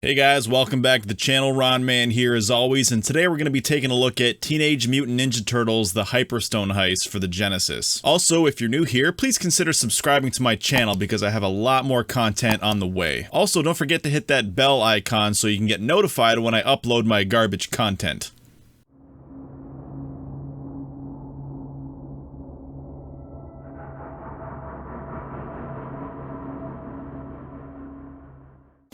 Hey guys, welcome back to the channel. RonMan here as always, and today we're going to be taking a look at Teenage Mutant Ninja Turtles: The Hyperstone Heist for the Genesis. Also, if you're new here, please consider subscribing to my channel because I have a lot more content on the way. Also, don't forget to hit that bell icon so you can get notified when I upload my garbage content.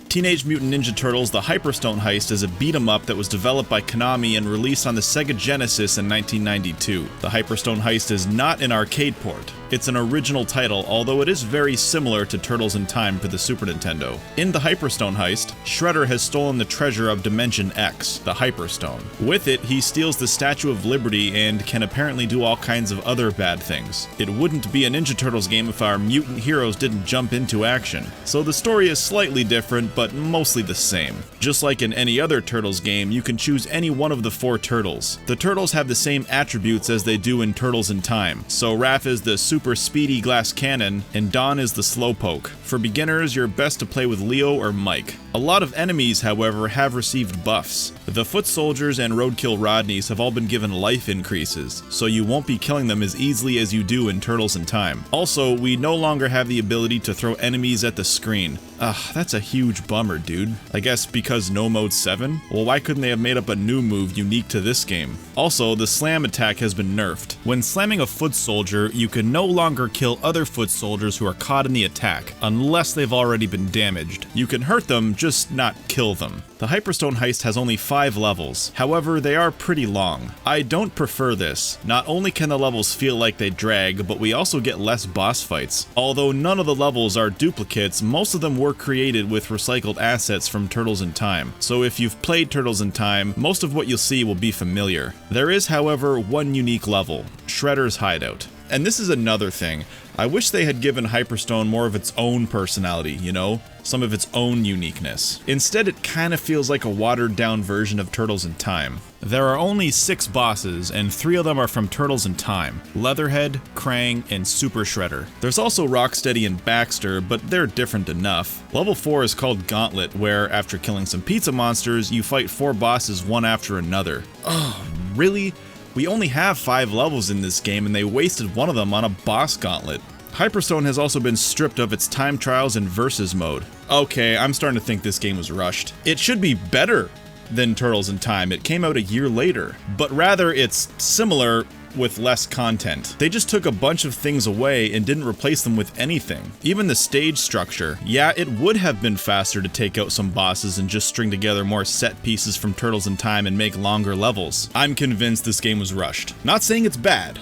Teenage Mutant Ninja Turtles: The Hyperstone Heist is a beat-em-up that was developed by Konami and released on the Sega Genesis in 1992. The Hyperstone Heist is not an arcade port. It's an original title, although it is very similar to Turtles in Time for the Super Nintendo. In the Hyperstone Heist, Shredder has stolen the treasure of Dimension X, the Hyperstone. With it, he steals the Statue of Liberty and can apparently do all kinds of other bad things. It wouldn't be a Ninja Turtles game if our mutant heroes didn't jump into action. So the story is slightly different, but mostly the same. Just like in any other Turtles game, you can choose any one of the 4 turtles. The turtles have the same attributes as they do in Turtles in Time. So Raph is the super speedy glass cannon, and Don is the slowpoke. For beginners, you're best to play with Leo or Mike. A lot of enemies, however, have received buffs. The Foot Soldiers and Roadkill Rodneys have all been given life increases, so you won't be killing them as easily as you do in Turtles in Time. Also, we no longer have the ability to throw enemies at the screen. Ugh, that's a huge bummer, dude. I guess because no mode 7? Well, why couldn't they have made up a new move unique to this game? Also, the slam attack has been nerfed. When slamming a foot soldier, you can no longer kill other foot soldiers who are caught in the attack, unless they've already been damaged. You can hurt them, just not kill them. The Hyperstone Heist has only 5 levels, however they are pretty long. I don't prefer this. Not only can the levels feel like they drag, but we also get less boss fights. Although none of the levels are duplicates, most of them were created with recycled assets from Turtles in Time. So if you've played Turtles in Time, most of what you'll see will be familiar. There is, however, one unique level, Shredder's Hideout. And this is another thing. I wish they had given Hyperstone more of its own personality, you know? Some of its own uniqueness. Instead, it kind of feels like a watered-down version of Turtles in Time. There are only 6 bosses, and 3 of them are from Turtles in Time: Leatherhead, Krang, and Super Shredder. There's also Rocksteady and Baxter, but they're different enough. Level 4 is called Gauntlet, where, after killing some pizza monsters, you fight 4 bosses one after another. Oh, really? We only have 5 levels in this game, and they wasted one of them on a boss gauntlet. Hyperstone has also been stripped of its time trials and versus mode. Okay, I'm starting to think this game was rushed. It should be better than Turtles in Time. It came out a year later, but rather it's similar with less content. They just took a bunch of things away and didn't replace them with anything. Even the stage structure. Yeah, it would have been faster to take out some bosses and just string together more set pieces from Turtles in Time and make longer levels. I'm convinced this game was rushed. Not saying it's bad,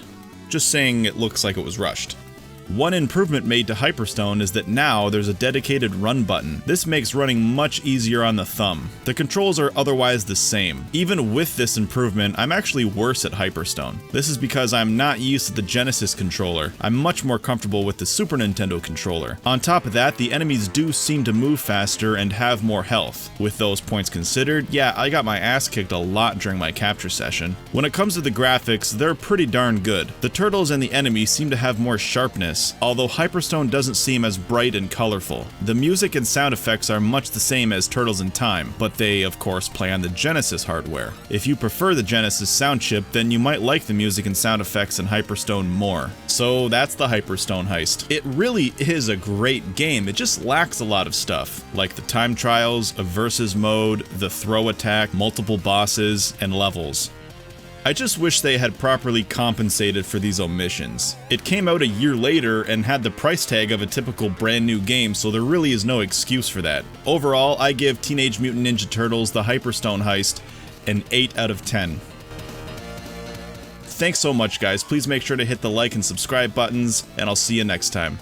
just saying it looks like it was rushed. One improvement made to Hyperstone is that now there's a dedicated run button. This makes running much easier on the thumb. The controls are otherwise the same. Even with this improvement, I'm actually worse at Hyperstone. This is because I'm not used to the Genesis controller. I'm much more comfortable with the Super Nintendo controller. On top of that, the enemies do seem to move faster and have more health. With those points considered, yeah, I got my ass kicked a lot during my capture session. When it comes to the graphics, they're pretty darn good. The turtles and the enemies seem to have more sharpness, although Hyperstone doesn't seem as bright and colorful. The music and sound effects are much the same as Turtles in Time, but they, of course, play on the Genesis hardware. If you prefer the Genesis sound chip, then you might like the music and sound effects in Hyperstone more. So that's the Hyperstone Heist. It really is a great game, it just lacks a lot of stuff, like the time trials, a versus mode, the throw attack, multiple bosses, and levels. I just wish they had properly compensated for these omissions. It came out a year later and had the price tag of a typical brand new game, so there really is no excuse for that. Overall, I give Teenage Mutant Ninja Turtles: The Hyperstone Heist an 8 out of 10. Thanks so much, guys. Please make sure to hit the like and subscribe buttons, and I'll see you next time.